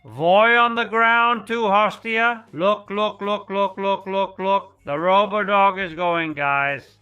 Voy on the ground too, Hostia. Look, look, look, look, look, look, look. The Robo-dog is going, guys.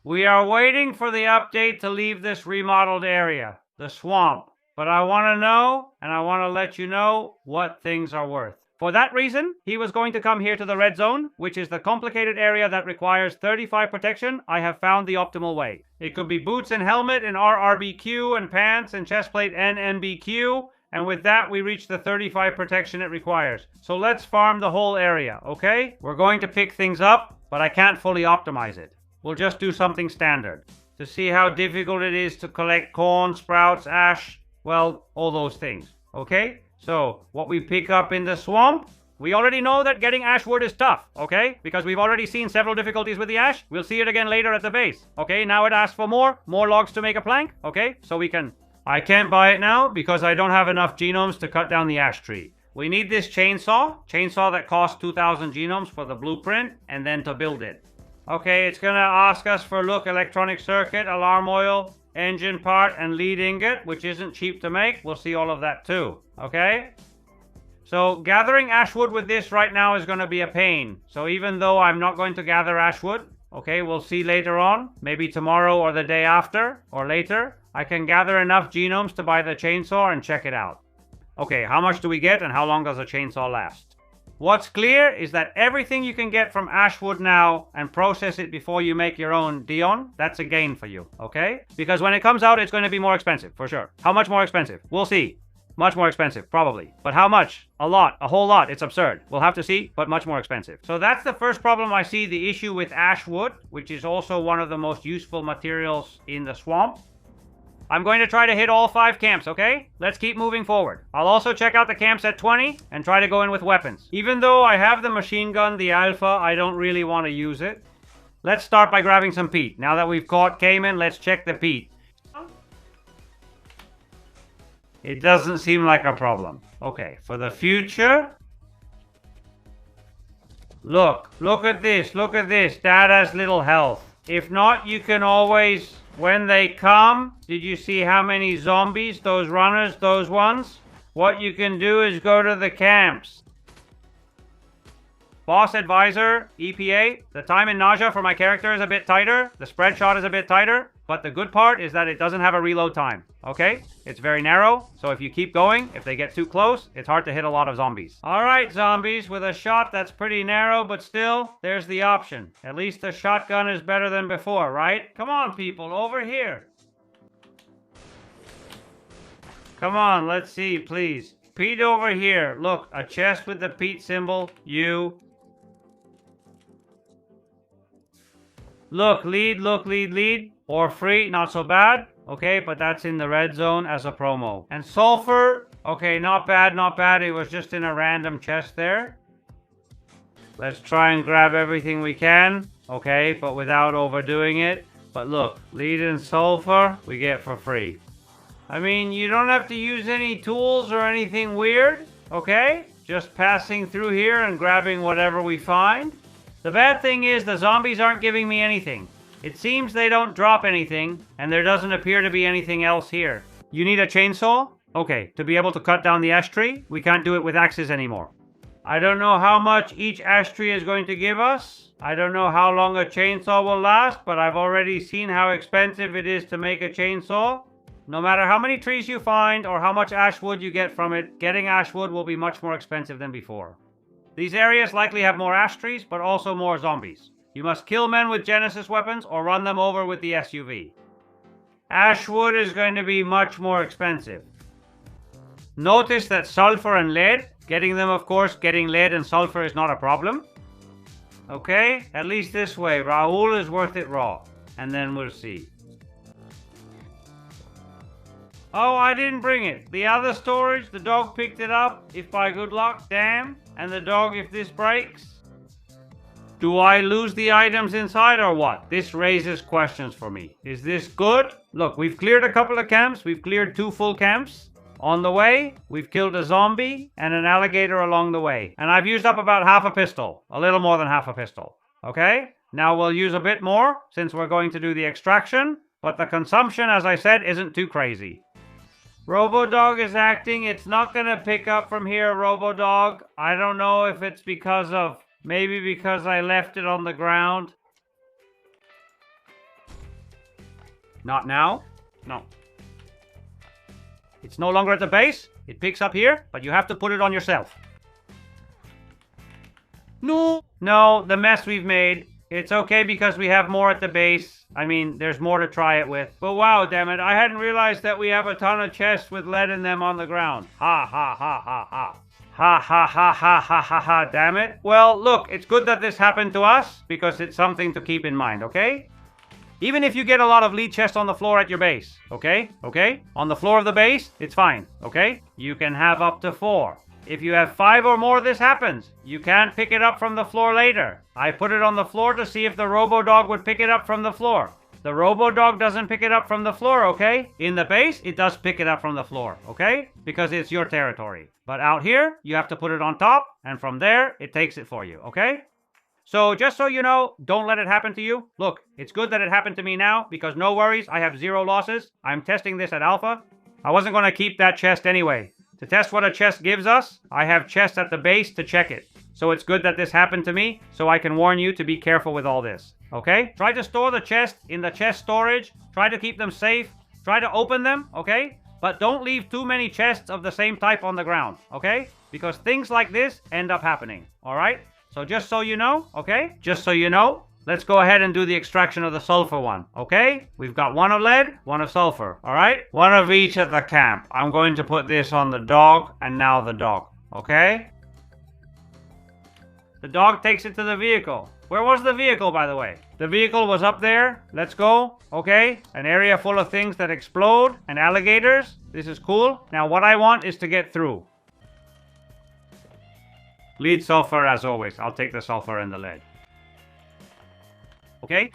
We are waiting for the update to leave this remodeled area, the swamp. But I want to know, and I want to let you know what things are worth. For that reason, he was going to come here to the red zone, which is the complicated area that requires 35 protection. I have found the optimal way. It could be boots and helmet and RRBQ and pants and chestplate and NBQ. And with that, we reach the 35 protection it requires. So let's farm the whole area, okay? We're going to pick things up, but I can't fully optimize it. We'll just do something standard. To see how difficult it is to collect corn, sprouts, ash, well, all those things, okay? So, what we pick up in the swamp, we already know that getting ash wood is tough, okay? Because we've already seen several difficulties with the ash. We'll see it again later at the base, okay? Now it asks for more logs to make a plank, okay? So we can... I can't buy it now because I don't have enough genomes to cut down the ash tree. We need this chainsaw that costs 2,000 genomes for the blueprint, and then to build it. Okay, it's gonna ask us for, look, electronic circuit, alarm oil, engine part, and lead ingot, which isn't cheap to make. We'll see all of that too, okay? So gathering ash wood with this right now is gonna be a pain. So even though I'm not going to gather ash wood, okay, we'll see later on, maybe tomorrow or the day after, or later, I can gather enough genomes to buy the chainsaw and check it out. Okay, how much do we get and how long does a chainsaw last? What's clear is that everything you can get from ash wood now and process it before you make your own Dion, that's a gain for you, okay? Because when it comes out, it's going to be more expensive, for sure. How much more expensive? We'll see. Much more expensive, probably. But how much? A lot. A whole lot. It's absurd. We'll have to see, but much more expensive. So that's the first problem I see, the issue with ash wood, which is also one of the most useful materials in the swamp. I'm going to try to hit all 5 camps, okay? Let's keep moving forward. I'll also check out the camps at 20 and try to go in with weapons. Even though I have the machine gun, the Alpha, I don't really want to use it. Let's start by grabbing some peat. Now that we've caught Cayman, let's check the peat. It doesn't seem like a problem. Okay, for the future... Look at this, look at this. That has little health. If not, you can always... When they come, did you see how many zombies, those runners, those ones? What you can do is go to the camps. Boss Advisor, EPA, the time in nausea for my character is a bit tighter, the spread shot is a bit tighter, but the good part is that it doesn't have a reload time, okay? It's very narrow, so if you keep going, if they get too close, it's hard to hit a lot of zombies. Alright, zombies, with a shot that's pretty narrow, but still, there's the option. At least the shotgun is better than before, right? Come on, people, over here. Come on, let's see, please. Pete over here. Look, a chest with the Pete symbol, you. Look, lead. Or free, not so bad. Okay, but that's in the red zone as a promo. And sulfur, okay, not bad. It was just in a random chest there. Let's try and grab everything we can. Okay, but without overdoing it. But look, lead and sulfur, we get for free. I mean, you don't have to use any tools or anything weird, okay? Just passing through here and grabbing whatever we find. The bad thing is the zombies aren't giving me anything. It seems they don't drop anything, and there doesn't appear to be anything else here. You need a chainsaw? Okay, to be able to cut down the ash tree, we can't do it with axes anymore. I don't know how much each ash tree is going to give us. I don't know how long a chainsaw will last, but I've already seen how expensive it is to make a chainsaw. No matter how many trees you find or how much ash wood you get from it, getting ash wood will be much more expensive than before. These areas likely have more ash trees, but also more zombies. You must kill men with Genesis weapons or run them over with the SUV. Ash wood is going to be much more expensive. Notice that sulfur and lead, getting them, of course, getting lead and sulfur is not a problem. Okay, at least this way, Raoul is worth it raw. And then we'll see. Oh, I didn't bring it. The other storage, the dog picked it up, if by good luck, damn. And the dog if this breaks. Do I lose the items inside or what? This raises questions for me. Is this good? Look, we've cleared a couple of camps. We've cleared 2 full camps. On the way, we've killed a zombie and an alligator along the way. And I've used up about half a pistol. A little more than half a pistol. Okay? Now we'll use a bit more since we're going to do the extraction. But the consumption, as I said, isn't too crazy. Robo-dog is acting. It's not gonna pick up from here, Robo-dog. I don't know if it's because of... Maybe because I left it on the ground. Not now. No. It's no longer at the base. It picks up here, but you have to put it on yourself. No. No, the mess we've made. It's okay because we have more at the base. I mean, there's more to try it with. But wow, damn it, I hadn't realized that we have a ton of chests with lead in them on the ground. Ha ha ha ha ha. Ha ha ha ha ha ha ha, damn it. Well, look, it's good that this happened to us because it's something to keep in mind, okay? Even if you get a lot of lead chests on the floor at your base, okay? Okay? On the floor of the base, it's fine, okay? You can have up to 4. If you have 5 or more, this happens. You can't pick it up from the floor later. I put it on the floor to see if the Robo-dog would pick it up from the floor. The Robo-dog doesn't pick it up from the floor, okay? In the base, it does pick it up from the floor, okay? Because it's your territory. But out here, you have to put it on top, and from there, it takes it for you, okay? So just so you know, don't let it happen to you. Look, it's good that it happened to me now, because no worries, I have 0 losses. I'm testing this at alpha. I wasn't going to keep that chest anyway. To test what a chest gives us, I have chests at the base to check it. So it's good that this happened to me, so I can warn you to be careful with all this. Okay? Try to store the chest in the chest storage. Try to keep them safe. Try to open them, okay? But don't leave too many chests of the same type on the ground, okay? Because things like this end up happening, alright? So just so you know, okay? Just so you know, let's go ahead and do the extraction of the sulfur one, okay? We've got 1 of lead, 1 of sulfur, alright? 1 of each at the camp. I'm going to put this on the dog, and now the dog, okay? The dog takes it to the vehicle. Where was the vehicle, by the way? The vehicle was up there. Let's go. Okay. An area full of things that explode and alligators. This is cool. Now, what I want is to get through. Lead sulfur, as always. I'll take the sulfur and the lead. Okay.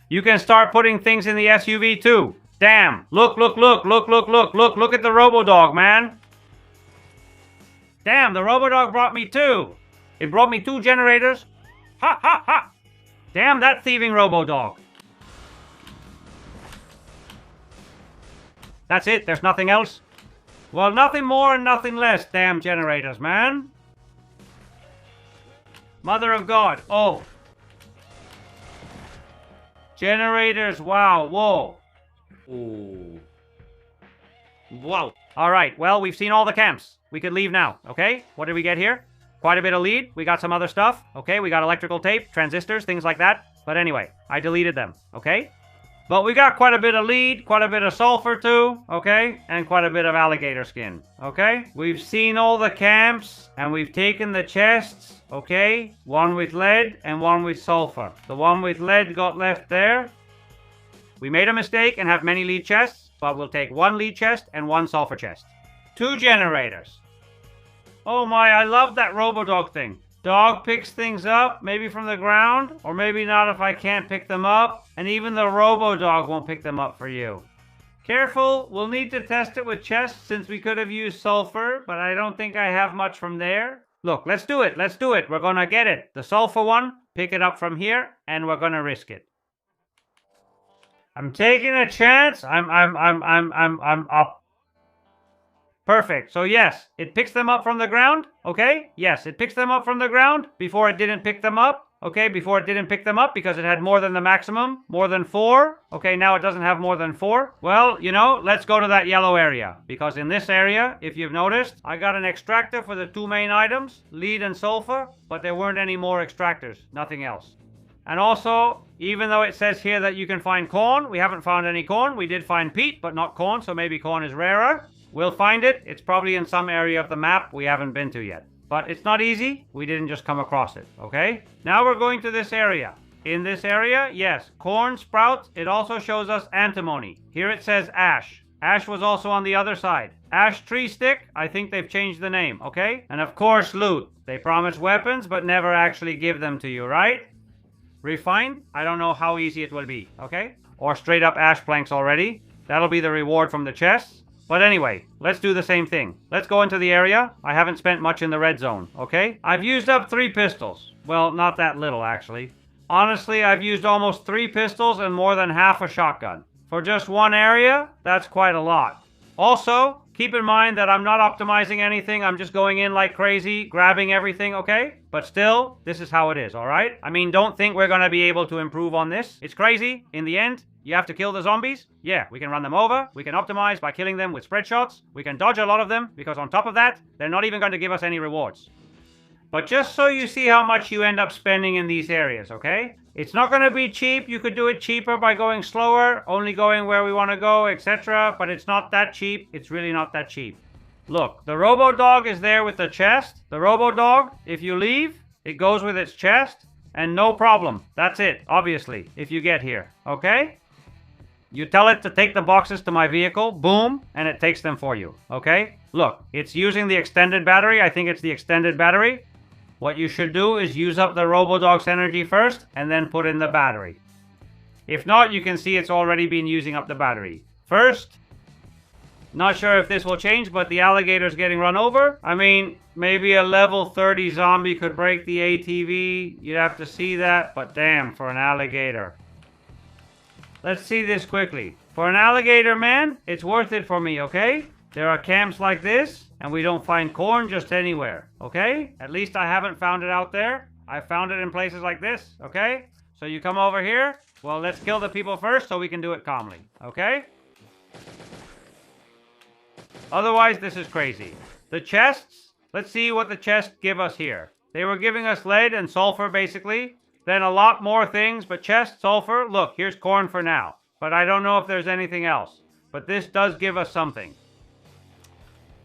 You can start putting things in the SUV, too. Damn. Look, look, look, look, look, look, look. Look at the Robo-dog, man. Damn, the Robo-dog brought me 2. It brought me 2 generators. Ha, ha, ha. Damn that thieving Robo-dog. That's it? There's nothing else? Well, nothing more and nothing less, damn generators, man. Mother of God. Oh. Generators, wow, whoa. Ooh. Wow. Alright, well, we've seen all the camps. We could leave now, okay? What did we get here? Quite a bit of lead. We got some other stuff, okay? We got electrical tape, transistors, things like that. But anyway, I deleted them, okay? But we got quite a bit of lead, quite a bit of sulfur too, okay? And quite a bit of alligator skin, okay? We've seen all the camps, and we've taken the chests, okay? 1 with lead and 1 with sulfur. The 1 with lead got left there. We made a mistake and have many lead chests, but we'll take 1 lead chest and 1 sulfur chest. 2 generators. Oh my, I love that Robo-dog thing. Dog picks things up, maybe from the ground, or maybe not if I can't pick them up, and even the Robo-dog won't pick them up for you. Careful, we'll need to test it with chests since we could have used sulfur, but I don't think I have much from there. Look, let's do it, let's do it. We're gonna get it. The sulfur one, pick it up from here, and we're gonna risk it. I'm taking a chance. I'm up. Perfect. So yes, it picks them up from the ground. Okay. Yes, it picks them up from the ground. Before it didn't pick them up. Okay. Before it didn't pick them up because it had more than the maximum. More than 4. Okay. Now it doesn't have more than 4. Well, you know, let's go to that yellow area. Because in this area, if you've noticed, I got an extractor for the 2 main items. Lead and sulfur. But there weren't any more extractors. Nothing else. And also, even though it says here that you can find corn, we haven't found any corn. We did find peat, but not corn. So maybe corn is rarer. We'll find it. It's probably in some area of the map we haven't been to yet. But it's not easy. We didn't just come across it, okay? Now we're going to this area. In this area, yes, corn sprouts. It also shows us antimony. Here it says ash. Ash was also on the other side. Ash tree stick, I think they've changed the name, okay? And of course, loot. They promise weapons, but never actually give them to you, right? Refined? I don't know how easy it will be, okay? Or straight up ash planks already. That'll be the reward from the chests. But anyway, let's do the same thing. Let's go into the area. I haven't spent much in the red zone, okay? I've used up 3 pistols. Well, not that little, actually. Honestly, I've used almost 3 pistols and more than half a shotgun. For just one area, that's quite a lot. Also, keep in mind that I'm not optimizing anything. I'm just going in like crazy, grabbing everything, okay? But still, this is how it is, alright? I mean, don't think we're gonna be able to improve on this. It's crazy. In the end, you have to kill the zombies. Yeah, we can run them over. We can optimize by killing them with spread shots. We can dodge a lot of them, because on top of that, they're not even going to give us any rewards. But just so you see how much you end up spending in these areas, okay? It's not going to be cheap. You could do it cheaper by going slower, only going where we want to go, etc. But it's not that cheap. It's really not that cheap. Look, the Robo-dog is there with the chest. The Robo-dog, if you leave, it goes with its chest. And no problem. That's it, obviously, if you get here, okay? You tell it to take the boxes to my vehicle, boom, and it takes them for you, okay? Look, it's using the extended battery. I think it's the extended battery. What you should do is use up the Robo-dog's energy first, and then put in the battery. If not, you can see it's already been using up the battery. First, not sure if this will change, but the alligator's getting run over. I mean, maybe a level 30 zombie could break the ATV. You'd have to see that, but damn, for an alligator. Let's see this quickly. For an alligator, man, it's worth it for me, okay? There are camps like this, and we don't find corn just anywhere, okay? At least I haven't found it out there. I found it in places like this, okay? So you come over here. Well, let's kill the people first so we can do it calmly, okay? Otherwise, this is crazy. The chests, let's see what the chests give us here. They were giving us lead and sulfur, basically. Then a lot more things, but chest, sulfur. Look, here's corn for now. But I don't know if there's anything else. But this does give us something.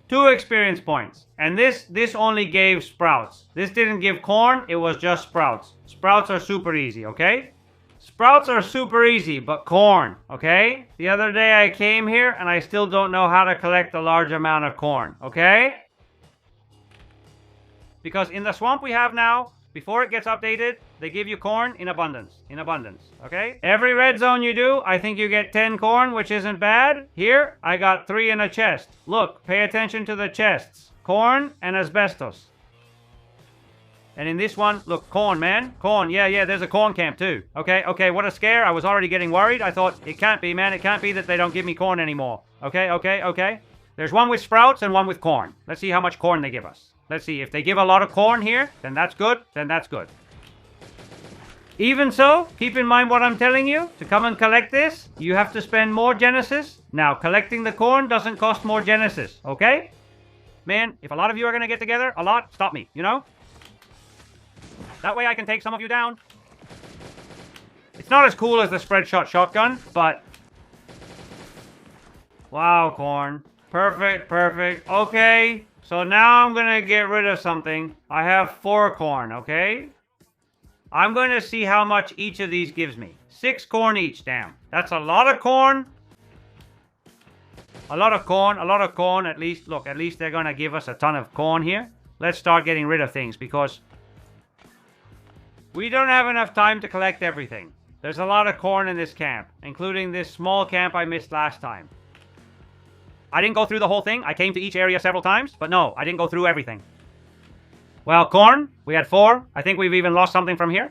2 experience points. And this only gave sprouts. This didn't give corn, it was just sprouts. Sprouts are super easy, okay? Sprouts are super easy, but corn, okay? The other day I came here and I still don't know how to collect a large amount of corn, okay? Because in the swamp we have now, before it gets updated, they give you corn in abundance, okay? Every red zone you do, I think you get 10 corn, which isn't bad. Here, I got 3 in a chest. Look, pay attention to the chests. Corn and asbestos. And in this one, look, corn, man. Corn, yeah, there's a corn camp too. Okay, what a scare. I was already getting worried. I thought, it can't be, man. It can't be that they don't give me corn anymore. Okay. There's one with sprouts and one with corn. Let's see how much corn they give us. Let's see, if they give a lot of corn here, then that's good, Even so, keep in mind what I'm telling you. To come and collect this, you have to spend more Genesis. Now, collecting the corn doesn't cost more Genesis, okay? Man, if a lot of you are going to get together, stop me, you know? That way I can take some of you down. It's not as cool as the spread shot shotgun, but... Wow, corn. Perfect. Okay. So now I'm going to get rid of something. I have 4 corn, okay? I'm going to see how much each of these gives me. 6 corn each, damn. That's a lot of corn. A lot of corn, at least. Look, at least they're going to give us a ton of corn here. Let's start getting rid of things because we don't have enough time to collect everything. There's a lot of corn in this camp, including this small camp I missed last time. I didn't go through the whole thing. I came to each area several times, but no, I didn't go through everything. Well, corn, we had 4. I think we've even lost something from here.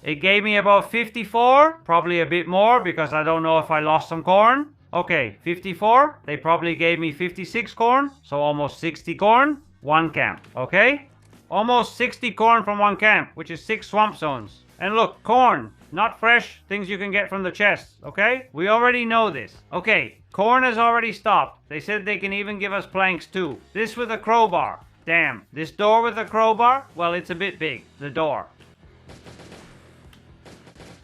It gave me about 54, probably a bit more because I don't know if I lost some corn. Okay, 54. They probably gave me 56 corn, so almost 60 corn. 1 camp, okay? Almost 60 corn from 1 camp, which is 6 swamp zones. And look, corn, not fresh, things you can get from the chests, okay? We already know this. Okay, corn has already stopped. They said they can even give us planks too. This with a crowbar. Damn, this door with a crowbar? Well, it's a bit big, the door.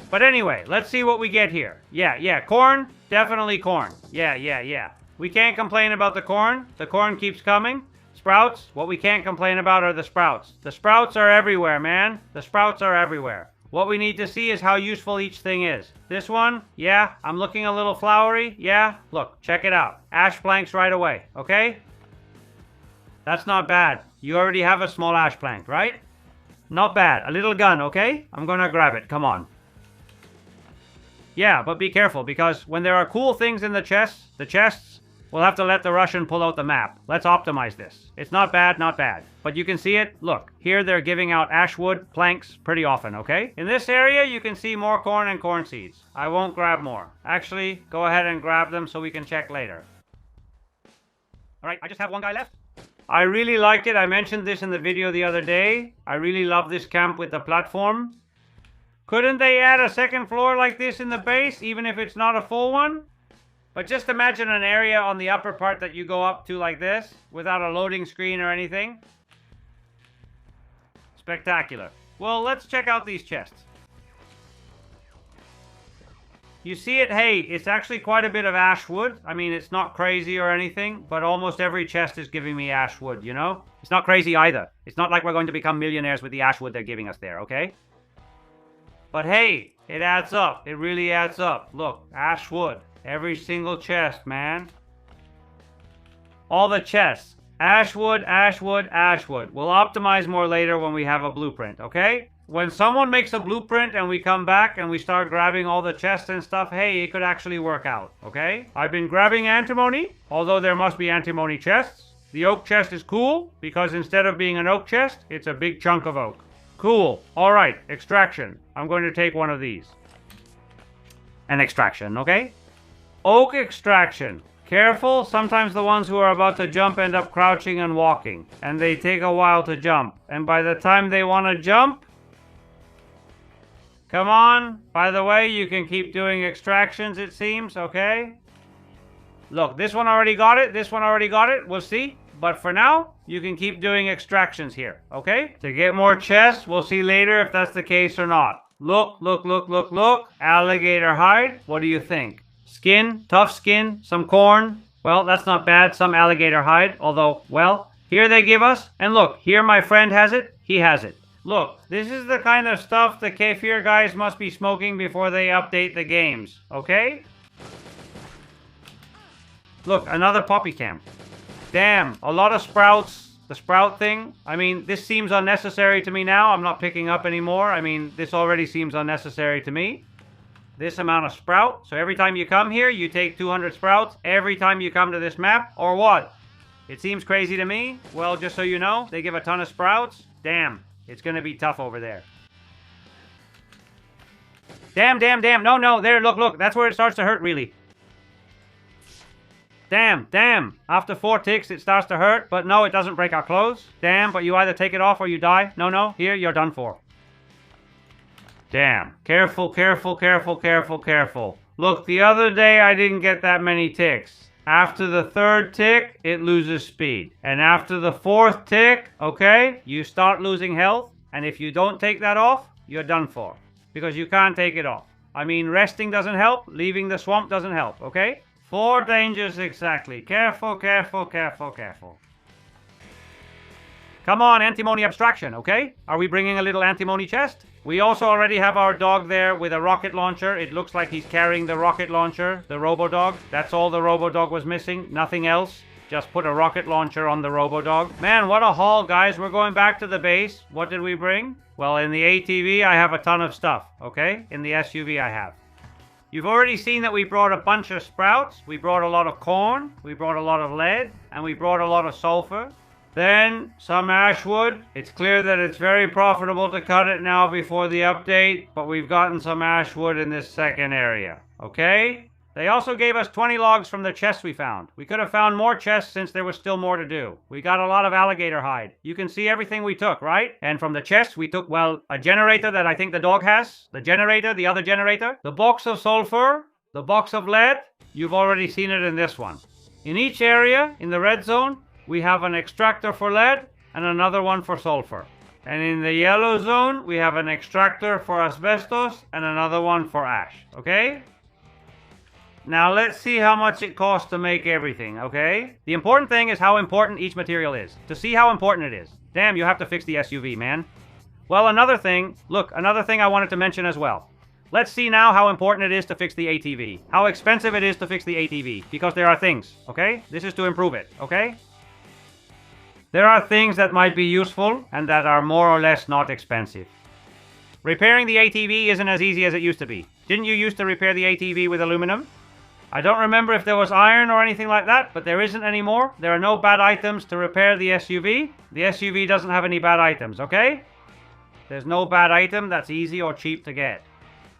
But anyway, let's see what we get here. Yeah, corn, definitely corn. Yeah. We can't complain about the corn. The corn keeps coming. Sprouts, what we can't complain about are the sprouts. The sprouts are everywhere, man. The sprouts are everywhere. What we need to see is how useful each thing is. This one, yeah, I'm looking a little flowery. Yeah, look, check it out. Ash planks right away, okay? That's not bad. You already have a small ash plank, right? Not bad. A little gun, okay? I'm gonna grab it. Come on. Yeah, but be careful, because when there are cool things in the chests, We'll have to let the Russian pull out the map. Let's optimize this. It's not bad, not bad. But you can see it. Look, here they're giving out ash wood planks pretty often, okay? In this area, you can see more corn and corn seeds. I won't grab more. Actually, go ahead and grab them so we can check later. All right, I just have one guy left. I really like it. I mentioned this in the video the other day. I really love this camp with the platform. Couldn't they add a second floor like this in the base, even if it's not a full one? But just imagine an area on the upper part that you go up to like this, without a loading screen or anything. Spectacular. Well, let's check out these chests. You see it? Hey, it's actually quite a bit of ash wood. I mean, it's not crazy or anything, but almost every chest is giving me ash wood, you know? It's not crazy either. It's not like we're going to become millionaires with the ash wood they're giving us there, okay? But hey, it adds up. It really adds up. Look, ash wood. Every single chest, man. All the chests. Ash wood, ash wood, ash wood. We'll optimize more later when we have a blueprint, okay? When someone makes a blueprint and we come back and we start grabbing all the chests and stuff, hey, it could actually work out, okay? I've been grabbing antimony, although there must be antimony chests. The oak chest is cool, because instead of being an oak chest, it's a big chunk of oak. Cool. All right, extraction. I'm going to take one of these. An extraction, okay? Oak extraction. Careful, sometimes the ones who are about to jump end up crouching and walking, and they take a while to jump. And by the time they want to jump, come on. By the way, you can keep doing extractions, it seems, okay? Look, this one already got it, this one already got it, we'll see. But for now, you can keep doing extractions here, okay? To get more chests, we'll see later if that's the case or not. Look, look, look, look, look. Alligator hide, what do you think? Skin, tough skin, some corn. Well, that's not bad, some alligator hide. Although, well, here they give us. And look, here my friend has it, he has it. Look, this is the kind of stuff the Kefir guys must be smoking before they update the games, okay? Look, another poppy camp. Damn, a lot of sprouts. The sprout thing, I mean, this seems unnecessary to me now. I'm not picking up anymore. I mean, this already seems unnecessary to me. This amount of sprout. So every time you come here, you take 200 sprouts. Every time you come to this map, or what? It seems crazy to me. Well, just so you know, they give a ton of sprouts. Damn, it's gonna be tough over there. Damn, damn, damn. No, no, there, look, look. That's where it starts to hurt, really. Damn, damn. After 4 ticks, it starts to hurt. But no, it doesn't break our clothes. Damn, but you either take it off or you die. No, no, here, you're done for. Damn. Careful, careful, careful, careful, careful. Look, the other day I didn't get that many ticks. After the 3rd tick, it loses speed. And after the 4th tick, okay, you start losing health. And if you don't take that off, you're done for. Because you can't take it off. I mean, resting doesn't help. Leaving the swamp doesn't help, okay? 4 dangers exactly. Careful, careful, careful, careful. Come on, antimony abstraction, okay? Are we bringing a little antimony chest? We also already have our dog there with a rocket launcher. It looks like he's carrying the rocket launcher, the Robo-dog. That's all the Robo-dog was missing, nothing else. Just put a rocket launcher on the Robo-dog. Man, what a haul, guys. We're going back to the base. What did we bring? Well, in the ATV, I have a ton of stuff, okay? In the SUV, I have. You've already seen that we brought a bunch of sprouts. We brought a lot of corn. We brought a lot of lead. And we brought a lot of sulfur. Then, some ash wood. It's clear that it's very profitable to cut it now before the update, but we've gotten some ash wood in this second area, okay? They also gave us 20 logs from the chests we found. We could have found more chests since there was still more to do. We got a lot of alligator hide. You can see everything we took, right? And from the chests we took, well, a generator that I think the dog has, the generator, the other generator, the box of sulfur, the box of lead. You've already seen it in this one. In each area, in the red zone, we have an extractor for lead and another one for sulfur. And in the yellow zone, we have an extractor for asbestos and another one for ash, okay? Now let's see how much it costs to make everything, okay? The important thing is how important each material is. To see how important it is. Damn, you have to fix the SUV, man. Well, another thing, look, another thing I wanted to mention as well. Let's see now how important it is to fix the ATV. How expensive it is to fix the ATV. Because there are things, okay? This is to improve it, okay? There are things that might be useful and that are more or less not expensive. Repairing the ATV isn't as easy as it used to be. Didn't you used to repair the ATV with aluminum? I don't remember if there was iron or anything like that, but there isn't anymore. There are no bad items to repair the SUV. The SUV doesn't have any bad items, okay? There's no bad item that's easy or cheap to get.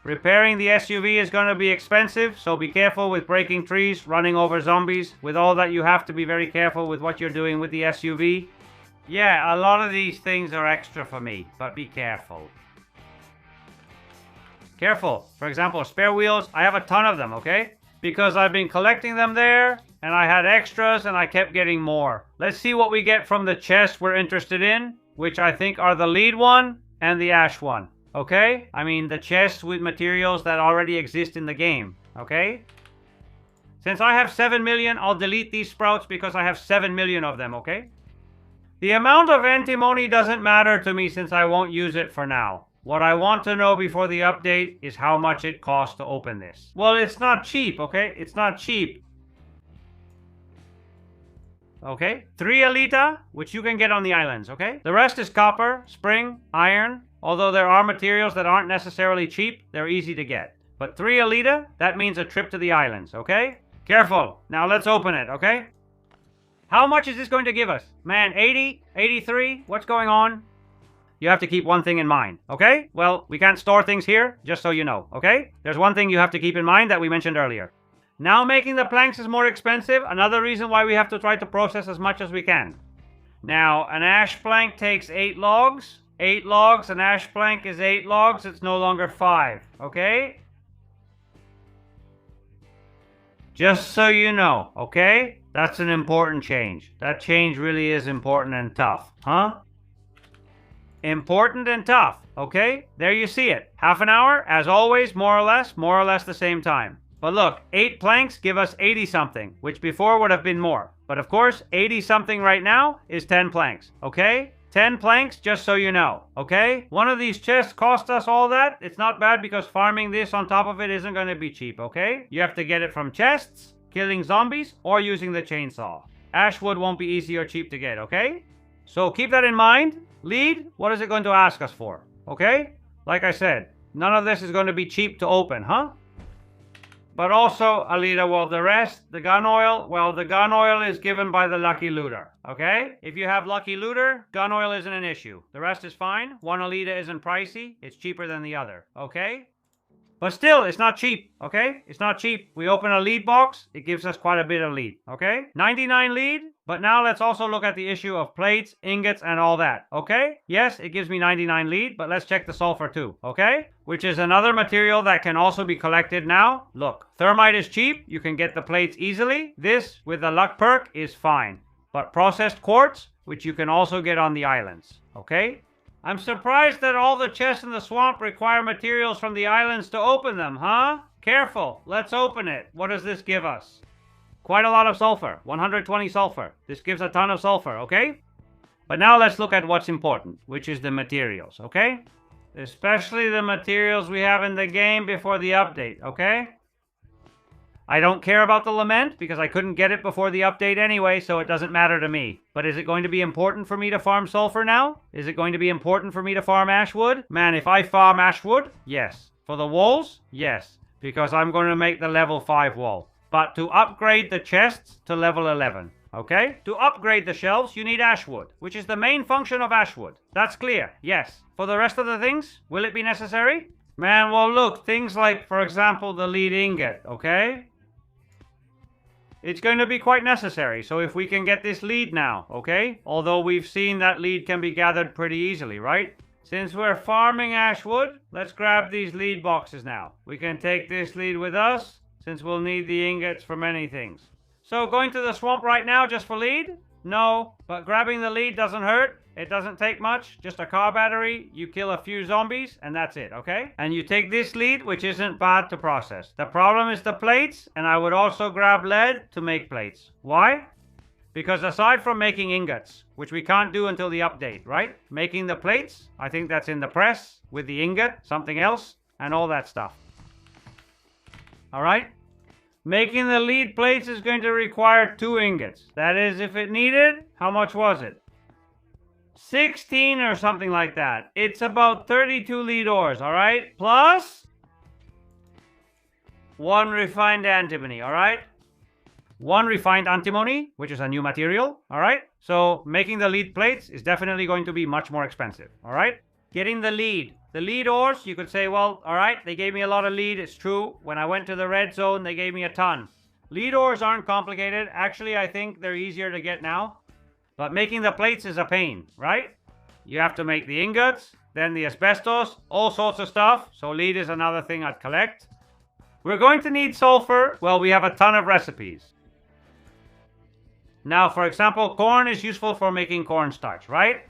Repairing the SUV is going to be expensive, so be careful with breaking trees, running over zombies. With all that, you have to be very careful with what you're doing with the SUV. Yeah, a lot of these things are extra for me, but be careful. Careful. For example, spare wheels, I have a ton of them, okay? Because I've been collecting them there, and I had extras, and I kept getting more. Let's see what we get from the chests we're interested in, which I think are the lead one and the ash one, okay? I mean, the chests with materials that already exist in the game, okay? Since I have 7 million, I'll delete these sprouts because I have 7 million of them, okay? The amount of antimony doesn't matter to me since I won't use it for now. What I want to know before the update is how much it costs to open this. Well, it's not cheap, okay? It's not cheap. Okay, 3 Alita, which you can get on the islands, okay? The rest is copper, spring, iron. Although there are materials that aren't necessarily cheap, they're easy to get. But 3 Alita, that means a trip to the islands, okay? Careful. Now let's open it, okay? How much is this going to give us? Man, 80? 83? What's going on? You have to keep one thing in mind, okay? Well, we can't store things here, just so you know, okay? There's one thing you have to keep in mind that we mentioned earlier. Now making the planks is more expensive, another reason why we have to try to process as much as we can. Now, an ash plank takes 8 logs. 8 logs, an ash plank is 8 logs, it's no longer 5, okay? Just so you know, okay? That's an important change. That change really is important and tough, huh? Important and tough, okay? There you see it. Half an hour, as always, more or less the same time. But look, 8 planks give us 80 something, which before would have been more. But of course, 80 something right now is 10 planks, okay? 10 planks, just so you know, okay? One of these chests cost us all that. It's not bad because farming this on top of it isn't going to be cheap, okay? You have to get it from chests, killing zombies, or using the chainsaw. Ashwood won't be easy or cheap to get, okay? So keep that in mind. Lead, what is it going to ask us for, okay? Like I said, none of this is going to be cheap to open, huh? But also, Alita, well, the rest, the gun oil, well, the gun oil is given by the lucky looter, okay? If you have lucky looter, gun oil isn't an issue. The rest is fine. One Alita isn't pricey. It's cheaper than the other, okay? But still, it's not cheap, okay? It's not cheap. We open a lead box, it gives us quite a bit of lead, okay? 99 lead, but now let's also look at the issue of plates, ingots, and all that, okay? Yes, it gives me 99 lead, but let's check the sulfur too, okay? Which is another material that can also be collected now. Look, thermite is cheap, you can get the plates easily. This, with the luck perk, is fine. But processed quartz, which you can also get on the islands, okay? I'm surprised that all the chests in the swamp require materials from the islands to open them, huh? Careful, let's open it. What does this give us? Quite a lot of sulfur, 120 sulfur. This gives a ton of sulfur, okay? But now let's look at what's important, which is the materials, okay? Especially the materials we have in the game before the update, okay? I don't care about the lament because I couldn't get it before the update anyway, so it doesn't matter to me. But is it going to be important for me to farm sulfur now? Is it going to be important for me to farm ashwood? Man, if I farm ashwood, yes. For the walls, yes. Because I'm going to make the level 5 wall. But to upgrade the chests to level 11, okay? To upgrade the shelves, you need ashwood, which is the main function of ashwood. That's clear, yes. For the rest of the things, will it be necessary? Man, well look, things like, for example, the lead ingot, okay? It's going to be quite necessary, so if we can get this lead now, okay? Although we've seen that lead can be gathered pretty easily, right? Since we're farming ashwood, let's grab these lead boxes now. We can take this lead with us, since we'll need the ingots for many things. So going to the swamp right now just for lead? No, but grabbing the lead doesn't hurt. It doesn't take much, just a car battery, you kill a few zombies, and that's it, okay? And you take this lead, which isn't bad to process. The problem is the plates, and I would also grab lead to make plates. Why? Because aside from making ingots, which we can't do until the update, right? Making the plates, I think that's in the press, with the ingot, something else, and all that stuff. Alright? Making the lead plates is going to require 2 ingots. That is, if it needed, how much was it? 16 or something like that. It's about 32 lead ores, alright? Plus 1 refined antimony, alright? 1 refined antimony, which is a new material, alright? So making the lead plates is definitely going to be much more expensive, alright? Getting the lead. The lead ores, you could say, well, alright, they gave me a lot of lead, it's true. When I went to the red zone, they gave me a ton. Lead ores aren't complicated. Actually, I think they're easier to get now. But making the plates is a pain, right? You have to make the ingots, then the asbestos, all sorts of stuff. So lead is another thing I'd collect. We're going to need sulfur. Well, we have a ton of recipes. Now, for example, corn is useful for making cornstarch, right?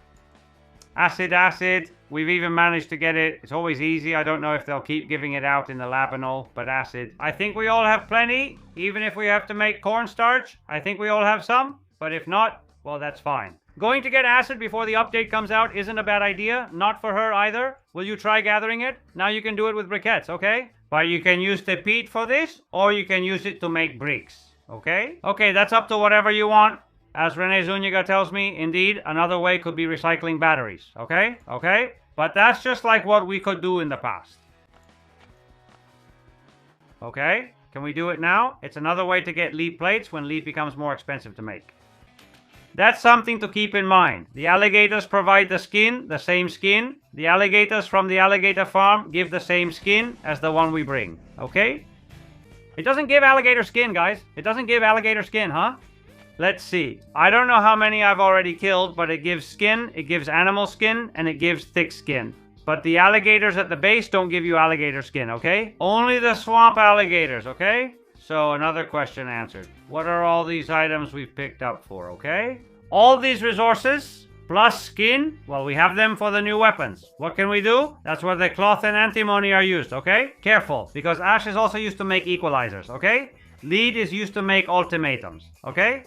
Acid. We've even managed to get it. It's always easy. I don't know if they'll keep giving it out in the lab and all, but acid. I think we all have plenty, even if we have to make cornstarch. I think we all have some, but if not, well, that's fine. Going to get acid before the update comes out isn't a bad idea. Not for her either. Will you try gathering it? Now you can do it with briquettes, okay? But you can use the peat for this, or you can use it to make bricks, okay? Okay, that's up to whatever you want. As Rene Zuniga tells me, indeed, another way could be recycling batteries, okay? Okay? But that's just like what we could do in the past. Okay? Can we do it now? It's another way to get lead plates when lead becomes more expensive to make. That's something to keep in mind. The alligators provide the skin, the same skin. The alligators from the alligator farm give the same skin as the one we bring. Okay? It doesn't give alligator skin, guys. It doesn't give alligator skin, huh? Let's see. I don't know how many I've already killed, but it gives skin, it gives animal skin, and it gives thick skin. But the alligators at the base don't give you alligator skin, okay? Only the swamp alligators, okay? So another question answered. What are all these items we've picked up for, okay? All these resources, plus skin, well, we have them for the new weapons. What can we do? That's where the cloth and antimony are used, okay? Careful, because ash is also used to make equalizers, okay? Lead is used to make ultimatums, okay?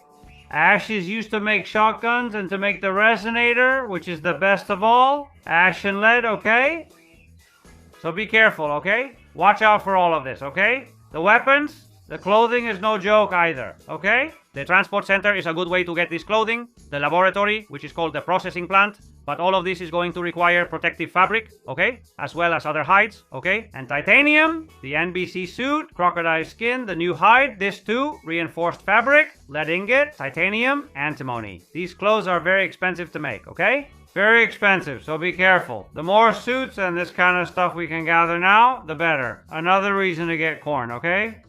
Ash is used to make shotguns and to make the resonator, which is the best of all. Ash and lead, okay? So be careful, okay? Watch out for all of this, okay? The weapons, the clothing is no joke either, okay? The transport center is a good way to get this clothing. The laboratory, which is called the processing plant. But all of this is going to require protective fabric, okay? As well as other hides, okay? And titanium, the NBC suit, crocodile skin, the new hide, this too, reinforced fabric, lead ingot, titanium, antimony. These clothes are very expensive to make, okay? Very expensive, so be careful. The more suits and this kind of stuff we can gather now, the better. Another reason to get corn, okay?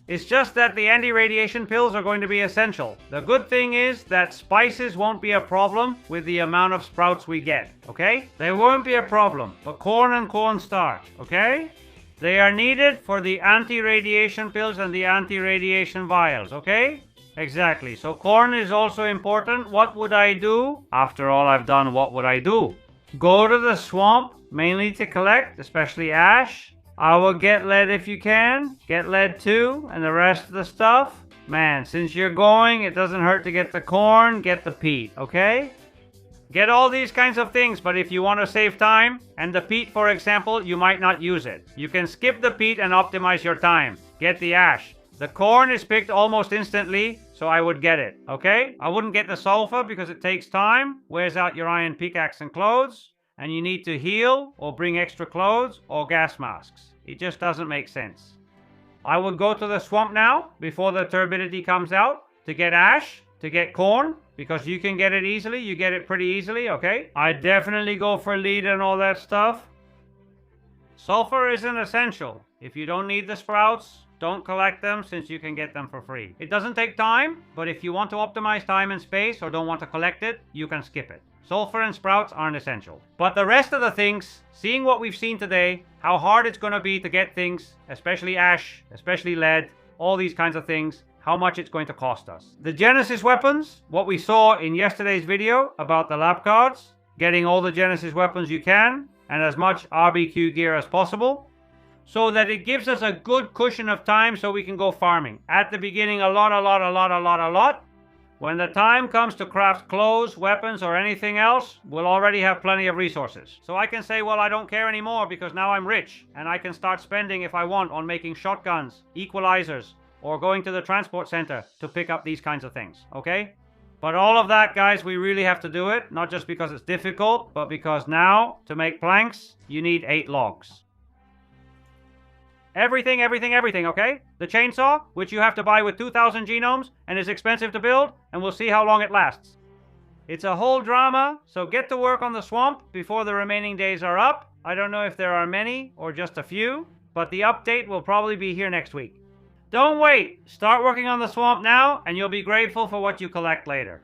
It's just that the anti-radiation pills are going to be essential. The good thing is that spices won't be a problem with the amount of sprouts we get, okay? They won't be a problem, but corn and cornstarch, okay? They are needed for the anti-radiation pills and the anti-radiation vials, okay? Exactly, so corn is also important. What would I do? After all I've done, what would I do? Go to the swamp, mainly to collect, especially ash. I will get lead if you can. Get lead too, and the rest of the stuff. Man, since you're going, it doesn't hurt to get the corn, get the peat, okay? Get all these kinds of things, but if you want to save time, and the peat, for example, you might not use it. You can skip the peat and optimize your time. Get the ash. The corn is picked almost instantly, so I would get it, okay? I wouldn't get the sulfur because it takes time, wears out your iron pickaxe and clothes, and you need to heal, or bring extra clothes, or gas masks. It just doesn't make sense. I would go to the swamp now, before the turbidity comes out, to get ash, to get corn, because you can get it easily, you get it pretty easily, okay? I definitely go for lead and all that stuff. Sulfur isn't essential. If you don't need the sprouts, don't collect them since you can get them for free. It doesn't take time, but if you want to optimize time and space or don't want to collect it, you can skip it. Sulfur and sprouts aren't essential. But the rest of the things, seeing what we've seen today, how hard it's going to be to get things, especially ash, especially lead, all these kinds of things, how much it's going to cost us. The Genesis weapons, what we saw in yesterday's video about the lab cards, getting all the Genesis weapons you can, and as much RBQ gear as possible, so that it gives us a good cushion of time so we can go farming. At the beginning, a lot. When the time comes to craft clothes, weapons, or anything else, we'll already have plenty of resources. So I can say, well, I don't care anymore because now I'm rich, and I can start spending if I want on making shotguns, equalizers, or going to the transport center to pick up these kinds of things, okay? But all of that, guys, we really have to do it, not just because it's difficult, but because now, to make planks, you need 8 logs. Everything, okay? The chainsaw, which you have to buy with 2,000 genomes and is expensive to build, and we'll see how long it lasts. It's a whole drama, so get to work on the swamp before the remaining days are up. I don't know if there are many or just a few, but the update will probably be here next week. Don't wait! Start working on the swamp now, and you'll be grateful for what you collect later.